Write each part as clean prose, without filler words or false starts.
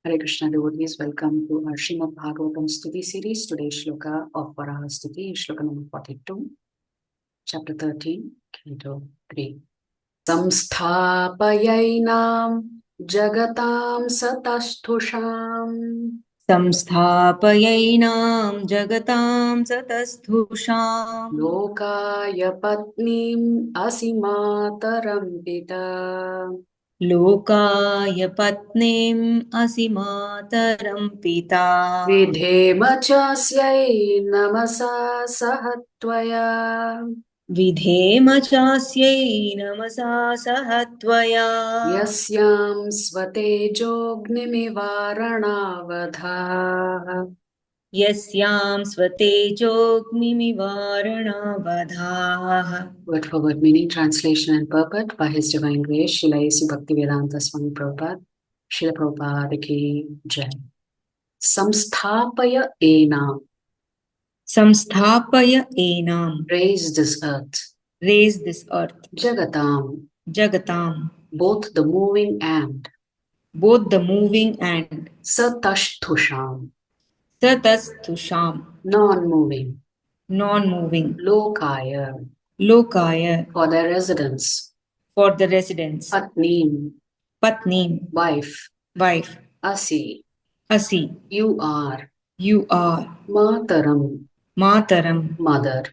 Hare Krishna devotees, welcome to our Srimad Bhagavatam Stuti series. Today's shloka of Varaha Stuti, shloka number 42, chapter 13, canto 3. Samsthapayainam jagatam satashtusham संस्थापयैनां जगतां सतस्थुषां lokaya patnim asimataram pita लोकाय पत्नीम् असिमातरं पिता vidhema chasyai namasa sahatvaya विधेम चास्यै नमसा सह त्वया Yasyam svatejognivaranaavadha. यस्यां स्वतेजोऽग्निमिवारणवधाः. Word for word meaning, translation and purport by His Divine Grace, Srila A.C. Bhaktivedanta Swami Prabhupada, Srila Prabhupada ki Jai. Samsthapaya enam. संस्थापय एनां Raise this earth. raise this earth. Jagatam. Jagatam, Both the moving and. both the moving and Satashtusham. Satasthusam, Non-moving. non-moving. Lokaya. Lokaya, For their residence. for the residents. Patnim. Patnim, Wife. wife. Asi. Asi, You are. you are. Mataram. Mataram, Mother.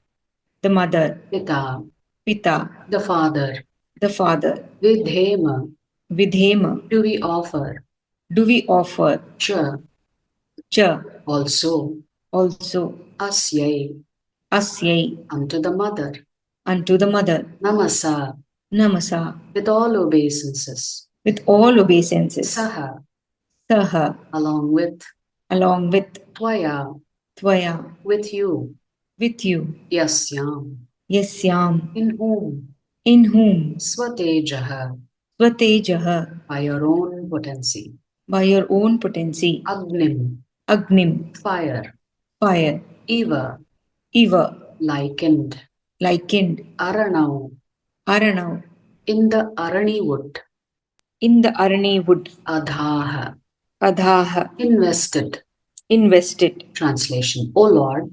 the mother. Pita. Pita, The father. the father. Vidhema. Vidhema, Do we offer? do we offer? Cha. Cha, Also. also. Asyai. Asyai, Unto the mother. unto the mother. Namasa. Namasa, With all obeisances. with all obeisances. Saha. Saha, Along with. along with. Tvaya. Tvaya, With you. with you. Yasyam. Yasyam, In whom. in whom. Swatejaha. Swatejaha, By your own potency. by your own potency. Agnim. Agnim, Fire. fire. Eva. Eva, Likened. likened. Aranav. Aranav, In the Arani wood. in the Arani wood. Adhaha. Adhaha, Invested. invested. Translation. O Lord,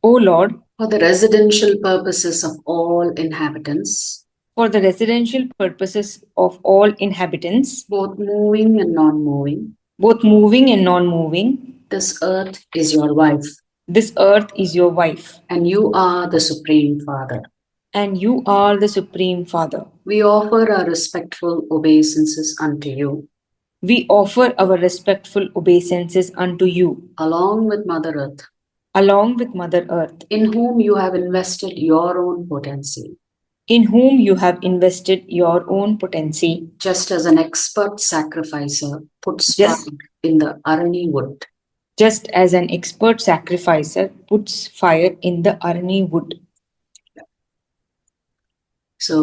O Lord, for the residential purposes of all inhabitants, for the residential purposes of all inhabitants, both moving and non-moving, both moving and non-moving, this earth is your wife, this earth is your wife, and you are the Supreme Father. and you are the Supreme Father. We offer our respectful obeisances unto you, We offer our respectful obeisances unto you, along with Mother Earth, along with Mother Earth, in whom you have invested your own potency, in whom you have invested your own potency, just as an expert sacrificer puts Just- fire in the Arani wood. just as an expert sacrificer puts fire in the Arani wood. So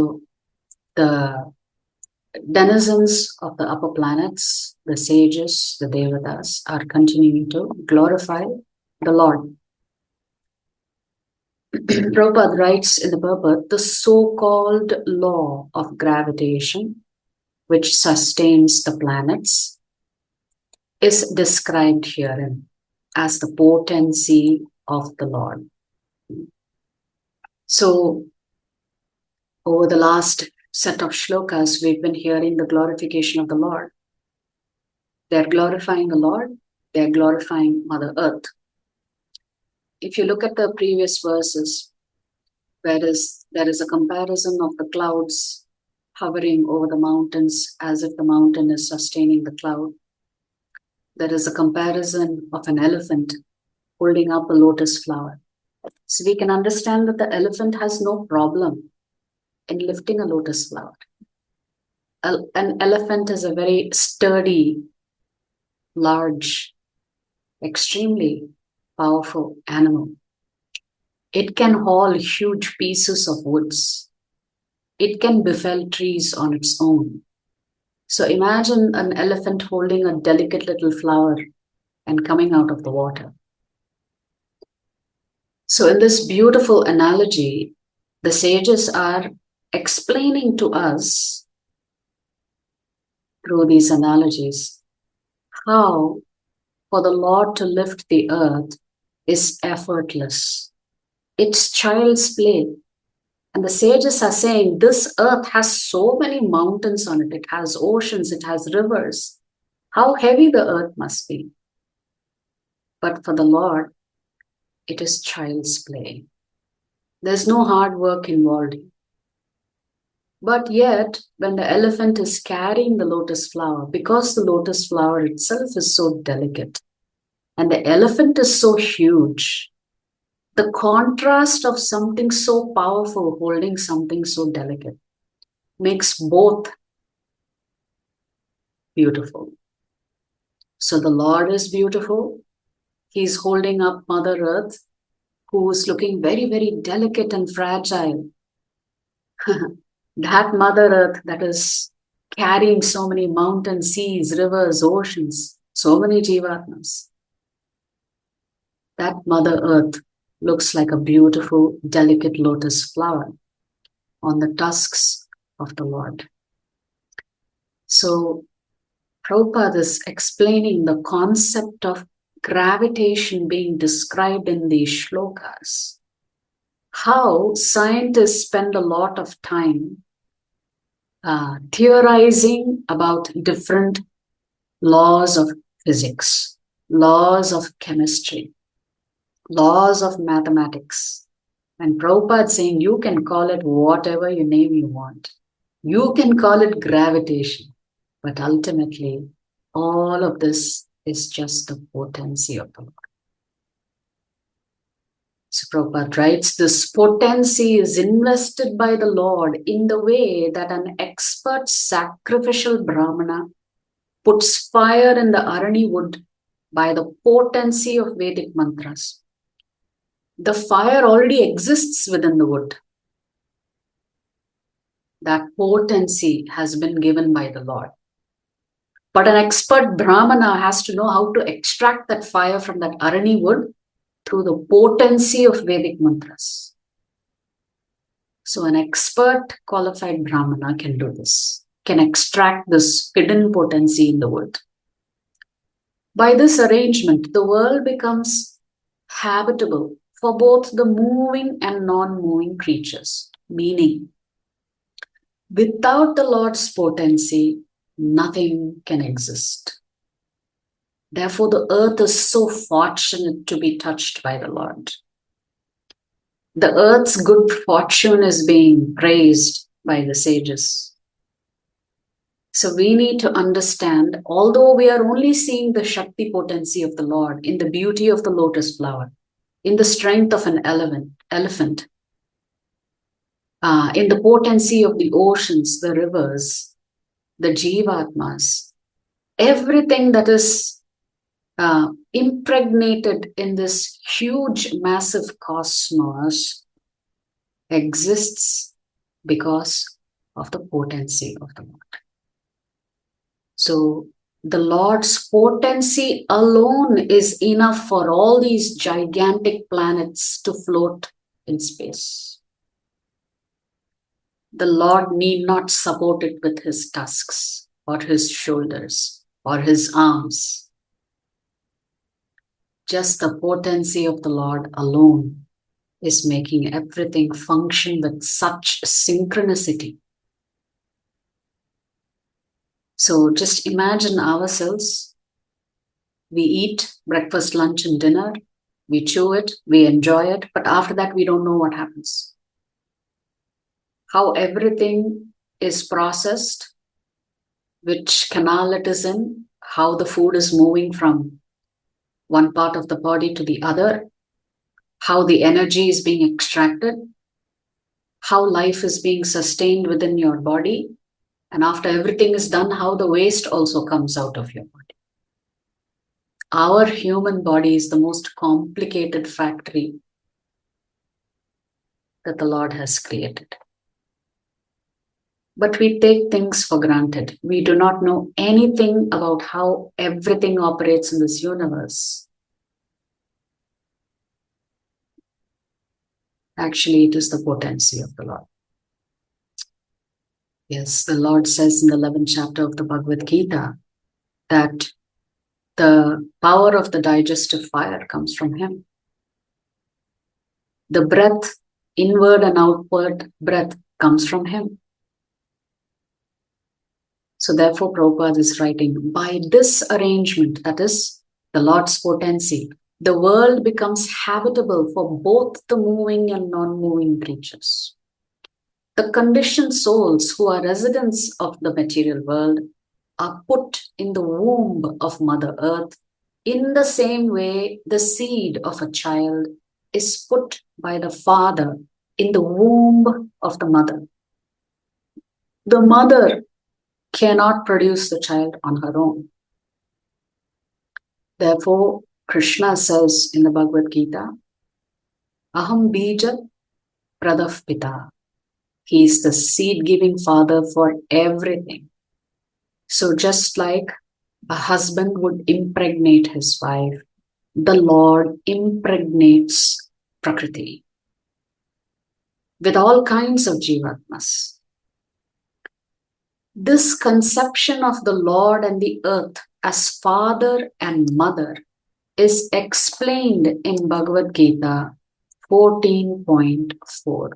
the denizens of the upper planets, the sages, the devatas, are continuing to glorify the Lord. Prabhupada writes in the purport, the so-called law of gravitation, which sustains the planets, is described herein as the potency of the Lord. So, over the last set of shlokas, we've been hearing the glorification of the Lord. They're glorifying the Lord, they're glorifying Mother Earth. If you look at the previous verses, there is a comparison of the clouds hovering over the mountains as if the mountain is sustaining the cloud. There is a comparison of an elephant holding up a lotus flower. So we can understand that the elephant has no problem in lifting a lotus flower. An elephant is a very sturdy, large, extremely powerful animal. It can haul huge pieces of woods. It can befell trees on its own. So imagine an elephant holding a delicate little flower and coming out of the water. So in this beautiful analogy, the sages are explaining to us through these analogies how for the Lord to lift the earth is effortless. It's child's play. And the sages are saying this earth has so many mountains on it. It has oceans, it has rivers. How heavy the earth must be. But for the Lord, it is child's play. There's no hard work involved. But yet, when the elephant is carrying the lotus flower, because the lotus flower itself is so delicate, and the elephant is so huge, the contrast of something so powerful holding something so delicate makes both beautiful. So the Lord is beautiful. He's holding up Mother Earth, who is looking very, very delicate and fragile. That Mother Earth that is carrying so many mountains, seas, rivers, oceans, so many Jivatmas. That Mother Earth looks like a beautiful, delicate lotus flower on the tusks of the Lord. So Prabhupada is explaining the concept of gravitation being described in these shlokas. How scientists spend a lot of time theorizing about different laws of physics, laws of chemistry, laws of mathematics. And Prabhupada saying you can call it whatever you name you want. You can call it gravitation. But ultimately, all of this is just the potency of the Lord. So Prabhupada writes, this potency is invested by the Lord in the way that an expert sacrificial Brahmana puts fire in the Arani wood by the potency of Vedic mantras. The fire already exists within the wood. That potency has been given by the Lord. But an expert Brahmana has to know how to extract that fire from that Arani wood through the potency of Vedic mantras. So an expert qualified Brahmana can do this, can extract this hidden potency in the wood. By this arrangement, the world becomes habitable for both the moving and non-moving creatures, meaning without the Lord's potency, nothing can exist. Therefore, the earth is so fortunate to be touched by the Lord. The earth's good fortune is being praised by the sages. So we need to understand, although we are only seeing the Shakti potency of the Lord in the beauty of the lotus flower, in the strength of an elephant, in the potency of the oceans, the rivers, the Jivatmas, everything that is impregnated in this huge, massive cosmos exists because of the potency of the Lord. So the Lord's potency alone is enough for all these gigantic planets to float in space. The Lord need not support it with his tusks or his shoulders or his arms. Just the potency of the Lord alone is making everything function with such synchronicity. So just imagine ourselves. We eat breakfast, lunch, and dinner. We chew it, we enjoy it, but after that, we don't know what happens. How everything is processed, which canal it is in, how the food is moving from one part of the body to the other, how the energy is being extracted, how life is being sustained within your body, and after everything is done, how the waste also comes out of your body. Our human body is the most complicated factory that the Lord has created. But we take things for granted. We do not know anything about how everything operates in this universe. Actually, it is the potency of the Lord. Yes, the Lord says in the 11th chapter of the Bhagavad Gita that The power of the digestive fire comes from him. The breath, inward and outward breath, comes from him. So therefore, Prabhupada is writing, by this arrangement, that is the Lord's potency, the world becomes habitable for both the moving and non-moving creatures. The conditioned souls who are residents of the material world are put in the womb of Mother Earth in the same way the seed of a child is put by the father in the womb of the mother. The mother cannot produce the child on her own. Therefore, Krishna says in the Bhagavad Gita, Aham bija pradav pita. He is the seed-giving father for everything. So just like a husband would impregnate his wife, the Lord impregnates Prakriti with all kinds of jivatmas. This conception of the Lord and the earth as father and mother is explained in Bhagavad Gita 14.4.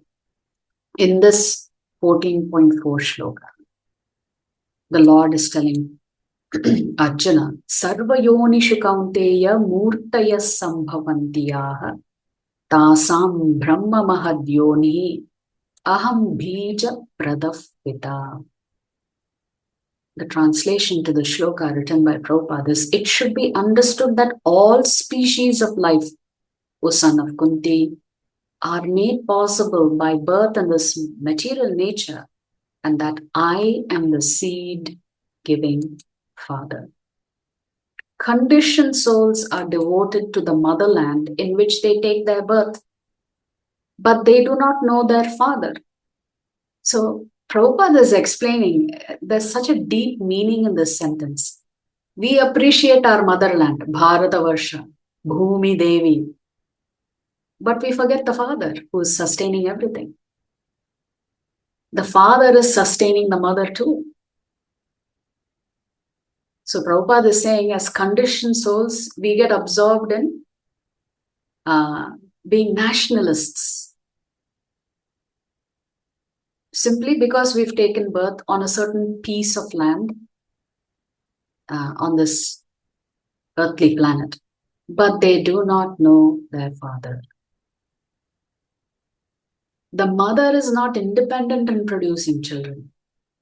In this 14.4 shloka, the Lord is telling Arjuna, Sarva yonishu kaunteya murtaya sambhavantiyaha tasam brahma mahadyoni aham bija pradav pita. The translation to the shloka written by Prabhupada is, it should be understood that all species of life, O son of Kunti, are made possible by birth in this material nature, and that I am the seed-giving father. Conditioned souls are devoted to the motherland in which they take their birth, but they do not know their father. So Prabhupada is explaining, there's such a deep meaning in this sentence. We appreciate our motherland, Bharatavarsha, Bhumi Devi, but we forget the father who is sustaining everything. The father is sustaining the mother too. So Prabhupada is saying, as conditioned souls, we get absorbed in being nationalists. Simply because we've taken birth on a certain piece of land on this earthly planet, but they do not know their father. The mother is not independent in producing children.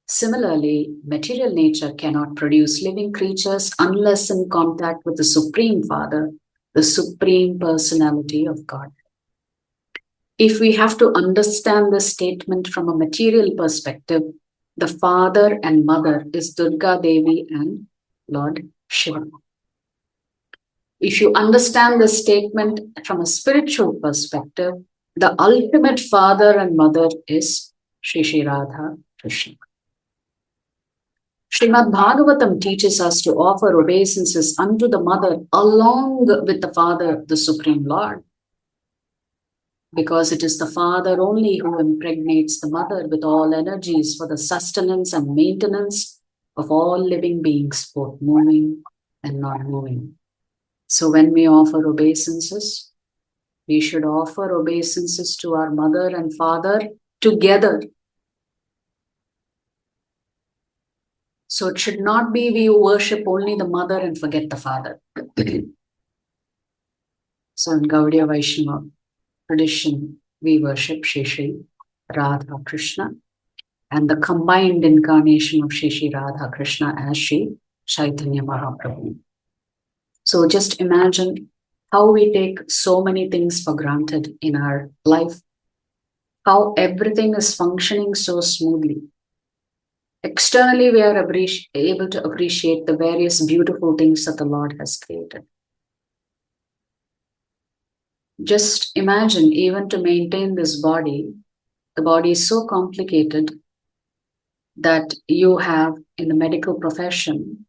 Similarly, material nature cannot produce living creatures unless in contact with the Supreme Father, the Supreme Personality of God. If we have to understand this statement from a material perspective, the father and mother is Durga Devi and Lord Shiva. If you understand this statement from a spiritual perspective, the ultimate father and mother is Shri Radha Krishna. Srimad Bhagavatam teaches us to offer obeisances unto the mother along with the father, the Supreme Lord, because it is the father only who impregnates the mother with all energies for the sustenance and maintenance of all living beings, both moving and non-moving. So when we offer obeisances, we should offer obeisances to our mother and father together. So it should not be we worship only the mother and forget the father. So in Gaudiya Vaishnava tradition, we worship Shri Radha Krishna and the combined incarnation of Shri Radha Krishna as Shri Chaitanya Mahaprabhu. So just imagine how we take so many things for granted in our life, how everything is functioning so smoothly. Externally, we are able to appreciate the various beautiful things that the Lord has created. Just imagine, even to maintain this body, the body is so complicated that you have in the medical profession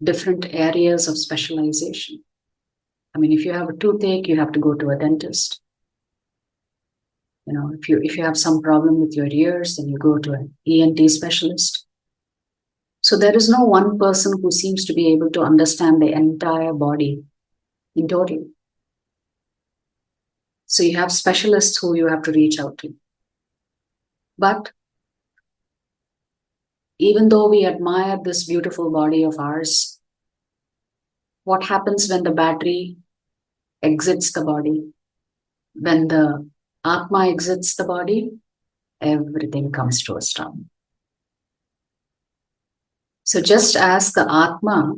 different areas of specialization. I mean, if you have a toothache, you have to go to a dentist. You know, if you have some problem with your ears, then you go to an ENT specialist. So there is no one person who seems to be able to understand the entire body in total. So you have specialists who you have to reach out to. But even though we admire this beautiful body of ours, what happens when the battery exits the body? When the Atma exits the body, everything comes to a stop. So just as the Atma,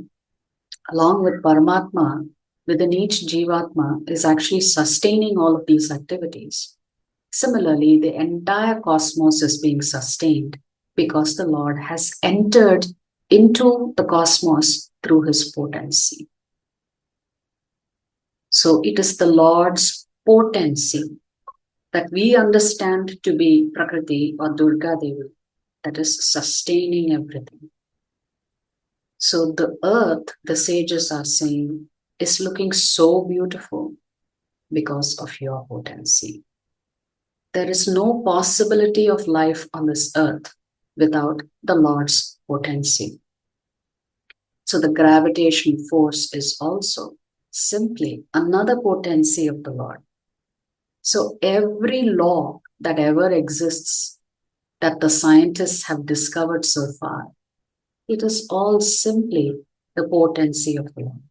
along with Paramatma, within each Jivatma, is actually sustaining all of these activities, similarly, the entire cosmos is being sustained because the Lord has entered into the cosmos through his potency. So it is the Lord's potency that we understand to be Prakriti or Durga Devi that is sustaining everything. So the earth, the sages are saying, is looking so beautiful because of your potency. There is no possibility of life on this earth without the Lord's potency. So the gravitational force is also simply another potency of the Lord. So every law that ever exists that the scientists have discovered so far, it is all simply the potency of the Lord.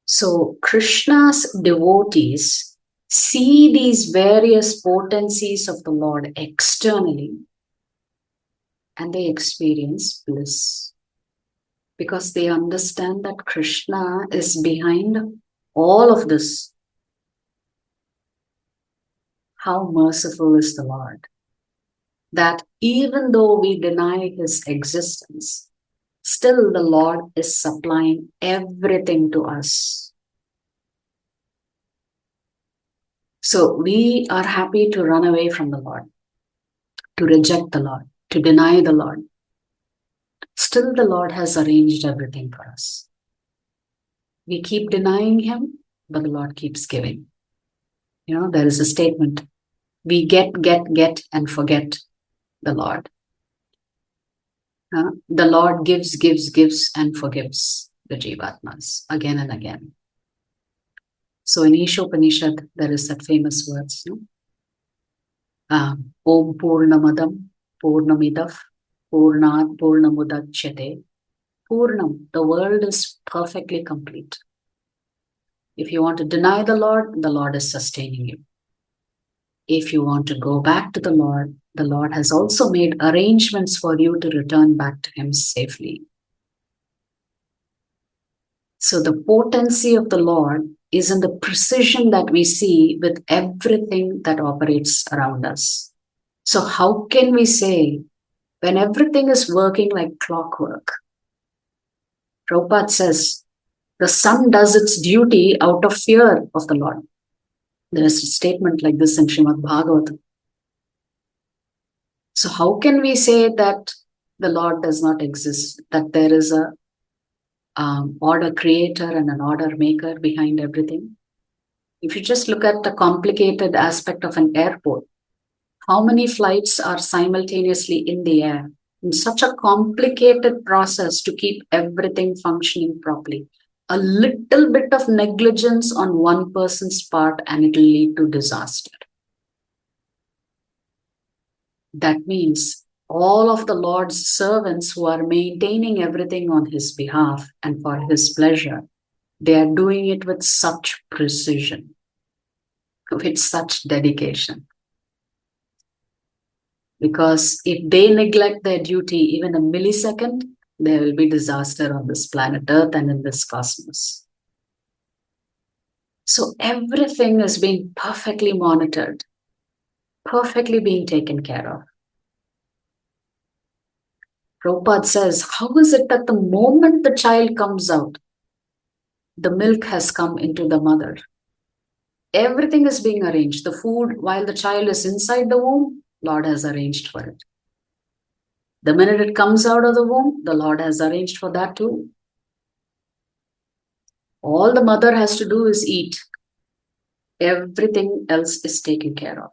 So Krishna's devotees see these various potencies of the Lord externally and they experience bliss because they understand that Krishna is behind all of this. How merciful is the Lord that even though we deny his existence, still the Lord is supplying everything to us. So we are happy to run away from the Lord, to reject the Lord, to deny the Lord. Still the Lord has arranged everything for us. We keep denying him, but the Lord keeps giving. You know, there is a statement, we get, and forget the Lord. The Lord gives, and forgives the Jivatmas again and again. So in Ishopanishad, there is that famous words, Om Purnamadam Purnamidaf Purnat Purnamudachyate. Purnam, the world is perfectly complete. If you want to deny the Lord is sustaining you. If you want to go back to the Lord has also made arrangements for you to return back to him safely. So the potency of the Lord is in the precision that we see with everything that operates around us. So how can we say, when everything is working like clockwork, Prabhupada says, the sun does its duty out of fear of the Lord. There is a statement like this in Srimad Bhagavatam. So how can we say that the Lord does not exist, that there is a order creator and an order maker behind everything? If you just look at the complicated aspect of an airport, how many flights are simultaneously in the air? In such a complicated process to keep everything functioning properly. A little bit of negligence on one person's part and it will lead to disaster. That means all of the Lord's servants who are maintaining everything on his behalf and for his pleasure, they are doing it with such precision, with such dedication. Because if they neglect their duty even a millisecond, there will be disaster on this planet Earth and in this cosmos. So everything is being perfectly monitored, perfectly being taken care of. Prabhupada says, how is it that the moment the child comes out, the milk has come into the mother? Everything is being arranged. The food, while the child is inside the womb, Lord has arranged for it. The minute it comes out of the womb, the Lord has arranged for that too. All the mother has to do is eat. Everything else is taken care of.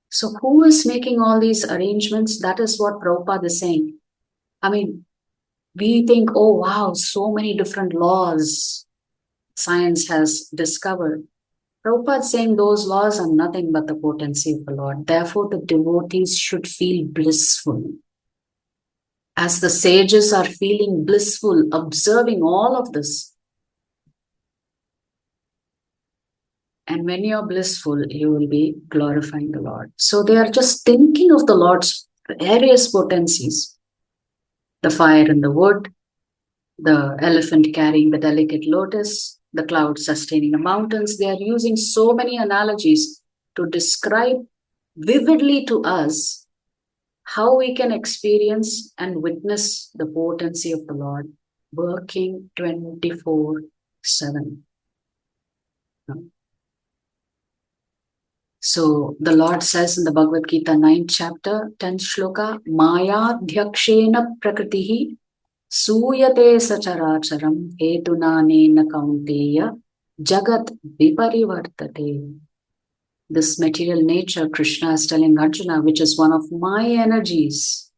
So who is making all these arrangements? That is what Prabhupada is saying. I mean, we think, oh wow, so many different laws science has discovered. Prabhupada is saying those laws are nothing but the potency of the Lord. Therefore, the devotees should feel blissful. As the sages are feeling blissful, observing all of this. And when you're blissful, you will be glorifying the Lord. So they are just thinking of the Lord's various potencies. The fire in the wood, the elephant carrying the delicate lotus, the clouds sustaining the mountains. They are using so many analogies to describe vividly to us how we can experience and witness the potency of the Lord working 24/7. So the Lord says in the Bhagavad Gita 9th chapter, 10th shloka, Maya dhyakshena prakritihi Suyate sacharacharam hetunanena kaunteya jagat viparivartate. This material nature, Krishna is telling Arjuna, which is one of my energies,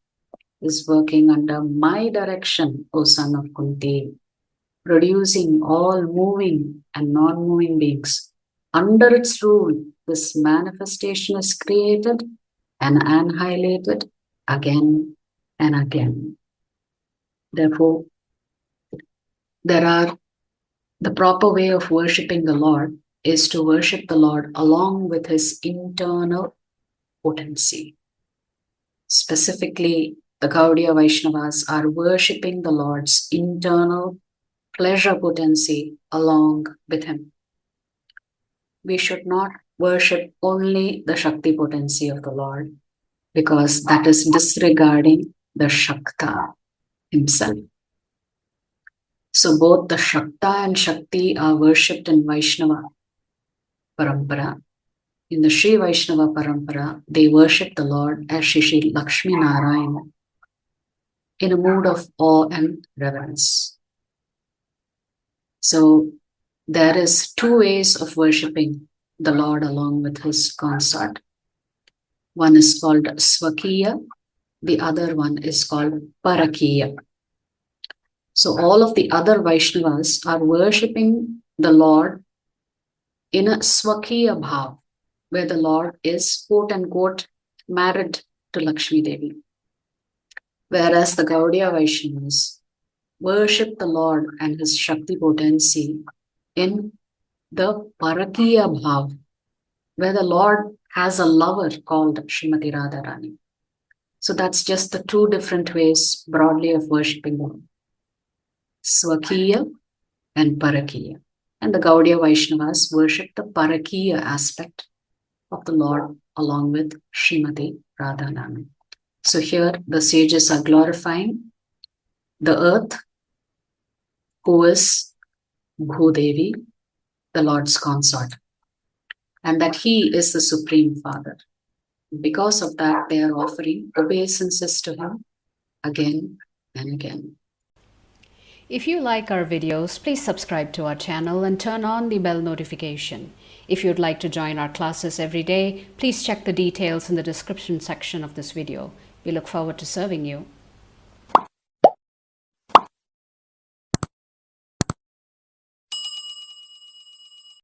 is working under my direction, O son of Kunti, producing all moving and non-moving beings. Under its rule, this manifestation is created and annihilated again and again. Therefore, the proper way of worshipping the Lord is to worship the Lord along with his internal potency. Specifically, the Gaudiya Vaishnavas are worshipping the Lord's internal pleasure potency along with him. We should not worship only the Shakti potency of the Lord, because that is disregarding the Shakta himself. So both the Shakta and Shakti are worshipped in Vaishnava Parampara. In the Sri Vaishnava Parampara, they worship the Lord as Shri Lakshmi Narayana in a mood of awe and reverence. So there is two ways of worshipping the Lord along with his consort. One is called Swakiya, the other one is called Parakiya. So all of the other Vaishnavas are worshipping the Lord in a Swakiya Bhav, where the Lord is quote unquote married to Lakshmi Devi. Whereas the Gaudiya Vaishnavas worship the Lord and his Shakti potency in the Parakiya Bhav, where the Lord has a lover called Srimati Radharani. So that's just the two different ways broadly of worshipping the Lord. Swakiya and Parakiya. And the Gaudiya Vaishnavas worship the Parakiya aspect of the Lord along with Srimati Radharani. So here the sages are glorifying the earth, who is Bhudevi, the Lord's consort, and that he is the Supreme Father. Because of that, they are offering obeisances to him again and again. If you like our videos, please subscribe to our channel and turn on the bell notification. If you'd like to join our classes every day, please check the details in the description section of this video. We look forward to serving you.